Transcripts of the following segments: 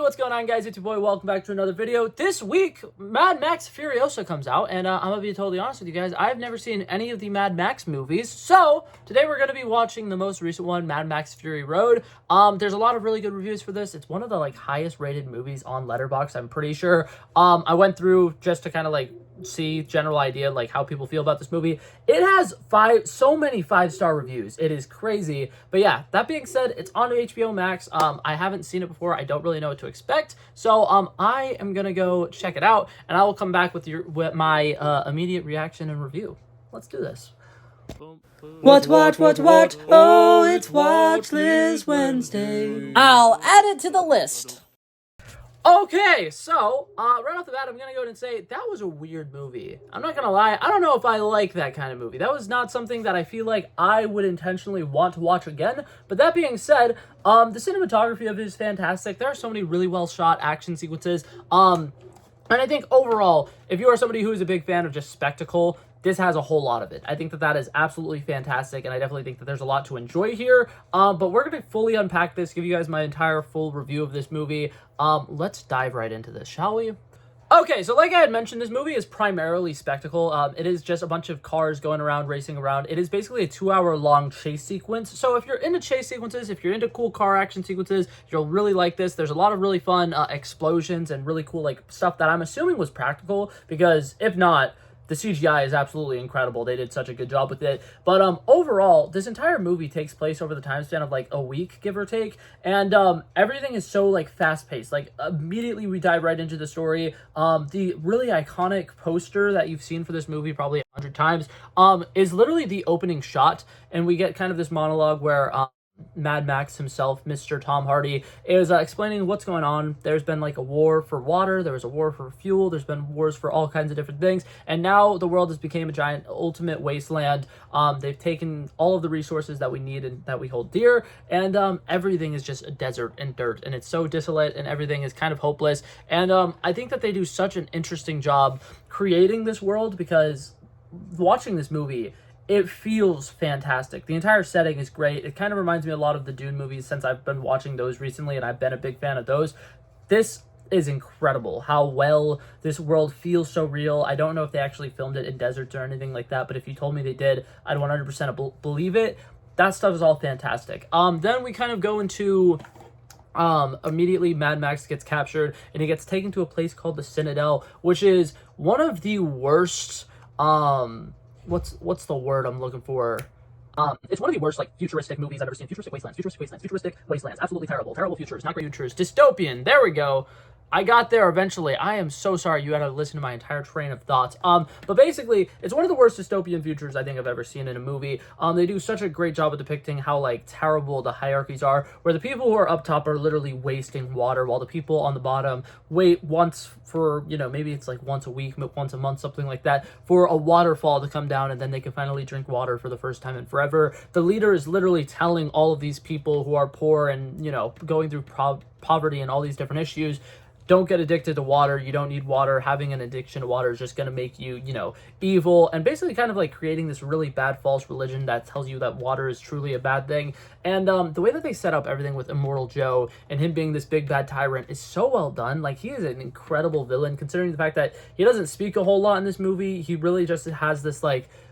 what's going on, guys? It's your boy. Welcome back to another video. This week, Mad Max Furiosa comes out, and I'm gonna be totally honest with you guys. I've never seen any of the Mad Max movies, so today we're gonna be watching the most recent one, Mad Max Fury Road. There's a lot of really good reviews for this. It's one of the highest rated movies on Letterboxd, I'm pretty sure. I went through just to kind of see general idea how people feel about this movie. It has so many 5-star reviews. It is crazy. But yeah, that being said, it's on HBO Max. I haven't seen it before. I don't really know what to expect, so I am gonna go check it out, and I will come back with my immediate reaction and review. Let's do this. What? Oh, it's Watch List Wednesday. I'll add it to the list. Okay, so, right off the bat, I'm gonna go ahead and say that was a weird movie. I'm not gonna lie, I don't know if I like that kind of movie. That was not something that I feel like I would intentionally want to watch again. But that being said, the cinematography of it is fantastic. There are so many really well shot action sequences. And I think overall, if you are somebody who is a big fan of just spectacle, this has a whole lot of it. I think that is absolutely fantastic, and I definitely think that there's a lot to enjoy here. But we're going to fully unpack this, give you guys my entire full review of this movie. Let's dive right into this, shall we? Okay, so like I had mentioned, this movie is primarily spectacle. It is just a bunch of cars going around, racing around. It is basically a 2-hour-long chase sequence. So if you're into chase sequences, if you're into cool car action sequences, you'll really like this. There's a lot of really fun explosions and really cool stuff that I'm assuming was practical, because if not, the CGI is absolutely incredible. They did such a good job with it. But overall, this entire movie takes place over the time span of a week, give or take. And everything is so fast-paced. Immediately we dive right into the story. The really iconic poster that you've seen for this movie probably 100 times is literally the opening shot. And we get kind of this monologue where Mad Max himself, Mr. Tom Hardy, is explaining what's going on. There's been a war for water, there was a war for fuel, there's been wars for all kinds of different things, and now the world has become a giant ultimate wasteland. They've taken all of the resources that we need and that we hold dear, and everything is just a desert and dirt, and it's so desolate, and everything is kind of hopeless. And I think that they do such an interesting job creating this world, because watching this movie, it feels fantastic. The entire setting is great. It kind of reminds me a lot of the Dune movies, since I've been watching those recently, and I've been a big fan of those. This is incredible how well this world feels so real. I don't know if they actually filmed it in deserts or anything like that, but if you told me they did, I'd 100% believe it. That stuff is all fantastic. Then we kind of go into immediately Mad Max gets captured, and he gets taken to a place called the Citadel, which is one of the worst what's the word I'm looking for? It's one of the worst futuristic movies I've ever seen. Futuristic wastelands. Absolutely terrible futures, not great futures. Dystopian. There we go. I got there eventually. I am so sorry you had to listen to my entire train of thoughts. But basically, it's one of the worst dystopian futures I think I've ever seen in a movie. They do such a great job of depicting how terrible the hierarchies are, where the people who are up top are literally wasting water, while the people on the bottom wait once for, maybe it's once a week, once a month, something like that, for a waterfall to come down, and then they can finally drink water for the first time in forever. The leader is literally telling all of these people who are poor and, going through poverty and all these different issues, don't get addicted to water. You don't need water. Having an addiction to water is just going to make you, evil. And basically kind of creating this really bad false religion that tells you that water is truly a bad thing. And the way that they set up everything with Immortal Joe and him being this big bad tyrant is so well done. He is an incredible villain, considering the fact that he doesn't speak a whole lot in this movie. He really just has this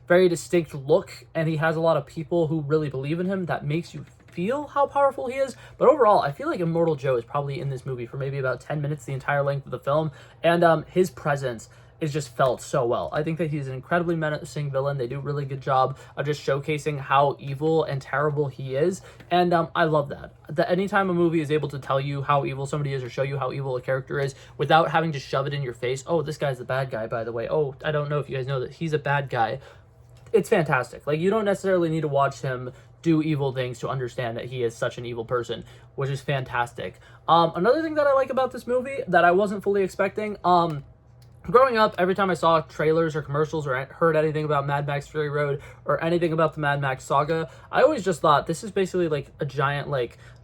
very distinct look, and he has a lot of people who really believe in him. That makes you feel how powerful he is. But overall, I feel like Immortal Joe is probably in this movie for maybe about 10 minutes, the entire length of the film, and his presence is just felt so well. I think that he's an incredibly menacing villain. They do a really good job of just showcasing how evil and terrible he is, and I love that anytime a movie is able to tell you how evil somebody is, or show you how evil a character is, without having to shove it in your face. Oh, this guy's the bad guy, by the way. Oh, I don't know if you guys know that he's a bad guy. It's fantastic. You don't necessarily need to watch him do evil things to understand that he is such an evil person, which is fantastic. Another thing that I like about this movie that I wasn't fully expecting, growing up, every time I saw trailers or commercials or heard anything about Mad Max Fury Road or anything about the Mad Max saga, I always just thought this is basically a giant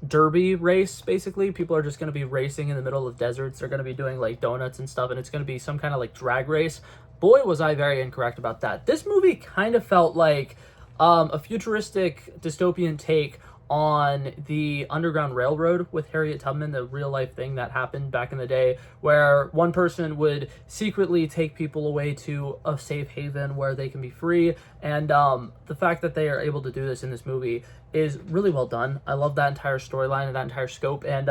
derby race. Basically, people are just going to be racing in the middle of deserts. They're going to be doing donuts and stuff, and it's going to be some kind of drag race. Boy, was I very incorrect about that. This movie kind of felt like a futuristic dystopian take on the Underground Railroad with Harriet Tubman, the real life thing that happened back in the day, where one person would secretly take people away to a safe haven where they can be free. And the fact that they are able to do this in this movie is really well done. I love that entire storyline and that entire scope. And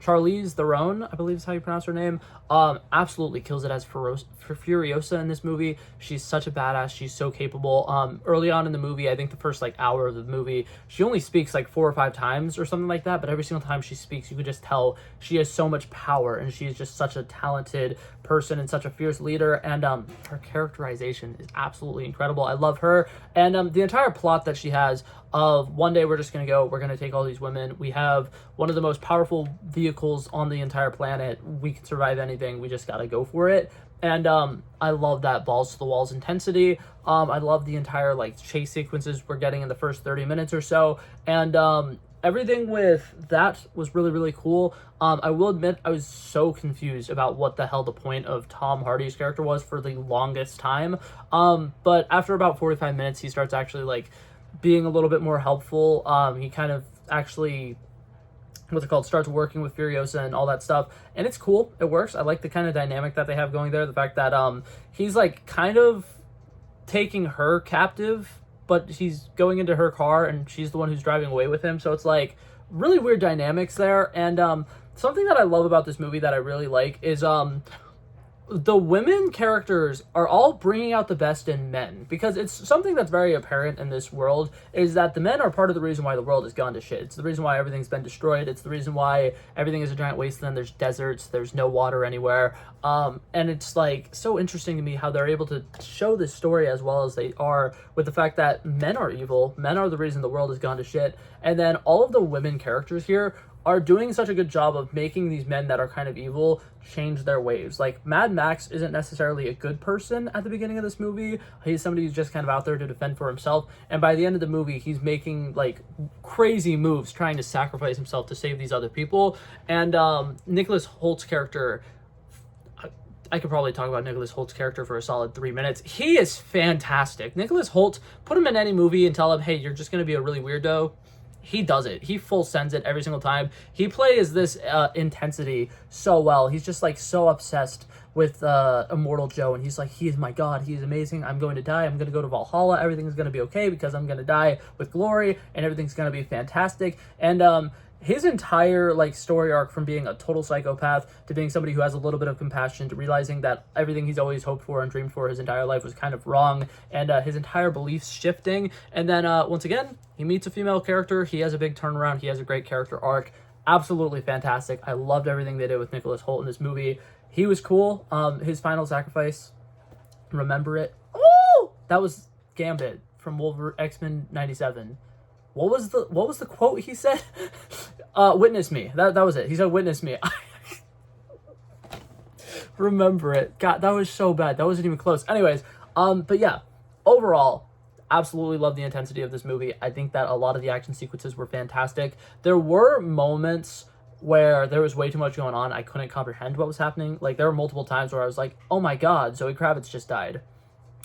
Charlize Theron, I believe is how you pronounce her name, absolutely kills it as Furiosa in this movie. She's such a badass. She's so capable. Early on in the movie, I think the first like hour of the movie, she only speaks like 4 or 5 times or something like that, but every single time she speaks, you could just tell she has so much power, and she is just such a talented person and such a fierce leader. And her characterization is absolutely incredible. I love her. And the entire plot that she has of one day we're going to take all these women. We have one of the most powerful vehicles on the entire planet. We can survive anything. We just got to go for it. And I love that balls to the walls intensity. I love the entire like chase sequences we're getting in the first 30 minutes or so. And everything with that was really, really cool. I will admit I was so confused about what the hell the point of Tom Hardy's character was for the longest time. But after about 45 minutes, he starts actually like being a little bit more helpful. He kind of actually starts working with Furiosa and all that stuff, and it's cool. It works. I like the kind of dynamic that they have going there. The fact that he's like kind of taking her captive, but he's going into her car and she's the one who's driving away with him. So it's like really weird dynamics there. And something that I love about this movie that I really like is the women characters are all bringing out the best in men, because it's something that's very apparent in this world is that the men are part of the reason why the world has gone to shit. It's the reason why everything's been destroyed. It's the reason why everything is a giant wasteland. There's deserts. There's no water anywhere. And it's like so interesting to me how they're able to show this story as well as they are, with the fact that men are evil. Men are the reason the world has gone to shit. And then all of the women characters here are doing such a good job of making these men that are kind of evil change their ways. Like, Mad Max isn't necessarily a good person at the beginning of this movie. He's somebody who's just kind of out there to defend for himself. And by the end of the movie, he's making, like, crazy moves, trying to sacrifice himself to save these other people. And Nicholas Hoult's character, I could probably talk about Nicholas Hoult's character for a solid 3 minutes. He is fantastic. Nicholas Hoult, put him in any movie and tell him, hey, you're just going to be a really weirdo. He does it. He full sends it every single time. He plays this intensity so well. He's just like so obsessed with Immortal Joe, and he's like, he is my god. He is amazing. I'm going to die. I'm going to go to Valhalla. Everything's going to be okay because I'm going to die with glory, and everything's going to be fantastic. And his entire like story arc, from being a total psychopath to being somebody who has a little bit of compassion, to realizing that everything he's always hoped for and dreamed for his entire life was kind of wrong, and his entire beliefs shifting. And then once again, he meets a female character. He has a big turnaround. He has a great character arc. Absolutely fantastic. I loved everything they did with Nicholas Hoult in this movie. He was cool. His final sacrifice, remember it? Oh, that was Gambit from X-Men 97. What was the quote he said? Witness me. That was it. He said, witness me. Remember it. God, that was so bad. That wasn't even close. Anyways, but yeah, overall, absolutely love the intensity of this movie. I think that a lot of the action sequences were fantastic. There were moments where there was way too much going on. I couldn't comprehend what was happening. Like, there were multiple times where I was like, oh my god, Zoe Kravitz just died.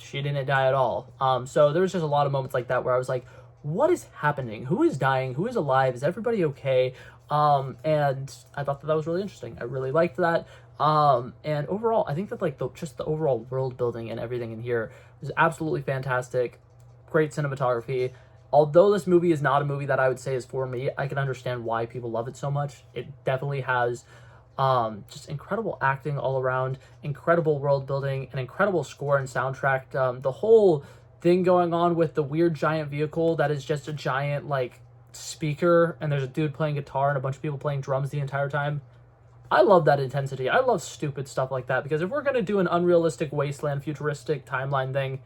She didn't die at all. So there was just a lot of moments like that where I was like, what is happening? Who is dying? Who is alive? Is everybody okay? And I thought that was really interesting. I really liked that. And overall, I think that like the overall world building and everything in here was absolutely fantastic. Great cinematography. Although this movie is not a movie that I would say is for me, I can understand why people love it so much. It definitely has just incredible acting all around, incredible world building, an incredible score and soundtrack. The whole thing going on with the weird giant vehicle that is just a giant like speaker, and there's a dude playing guitar and a bunch of people playing drums the entire time. I love that intensity. I love stupid stuff like that, because if we're gonna do an unrealistic wasteland futuristic timeline thing,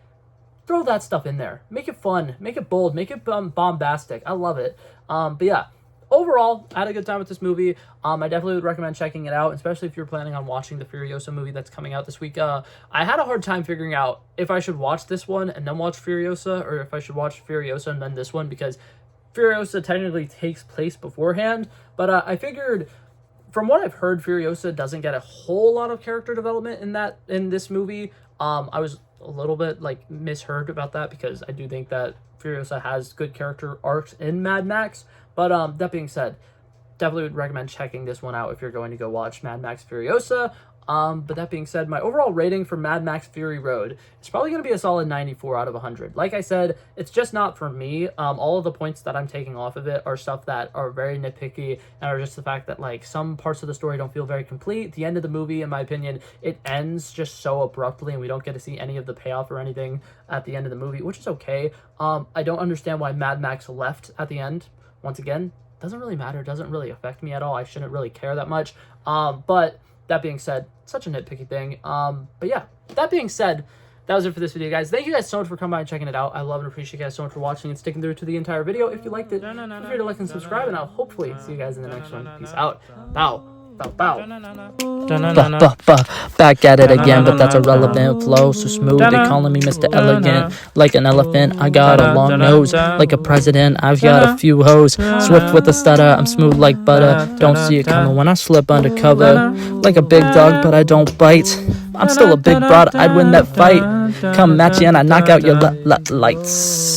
throw that stuff in there. Make it fun, make it bold, make it bombastic. I love it. But yeah, overall, I had a good time with this movie. I definitely would recommend checking it out, especially if you're planning on watching the Furiosa movie that's coming out this week. I had a hard time figuring out if I should watch this one and then watch Furiosa, or if I should watch Furiosa and then this one, because Furiosa technically takes place beforehand. But I figured, from what I've heard, Furiosa doesn't get a whole lot of character development in this movie. I was a little bit like misheard about that, because I do think that Furiosa has good character arcs in Mad Max. But that being said, definitely would recommend checking this one out if you're going to go watch Mad Max Furiosa. But that being said, my overall rating for Mad Max Fury Road is probably going to be a solid 94 out of 100. Like I said, it's just not for me. All of the points that I'm taking off of it are stuff that are very nitpicky, and are just the fact that, like, some parts of the story don't feel very complete. The end of the movie, in my opinion, it ends just so abruptly, and we don't get to see any of the payoff or anything at the end of the movie, which is okay. I don't understand why Mad Max left at the end. Once again, doesn't really matter, doesn't really affect me at all. I shouldn't really care that much. But that being said, such a nitpicky thing. But yeah, that being said, that was it for this video, guys. Thank you guys so much for coming by and checking it out. I love and appreciate you guys so much for watching and sticking through to the entire video. If you liked it, feel free to like and subscribe, and I'll hopefully see you guys in the next one. Peace out. Bow. Bow, bow. Back at it again, but that's a relevant flow. So smooth, they calling me Mr. Elegant. Like an elephant, I got a long nose. Like a president, I've got a few hoes. Swift with a stutter, I'm smooth like butter. Don't see it coming when I slip undercover. Like a big dog, but I don't bite. I'm still a big broad, I'd win that fight. Come match you and I knock out your lights.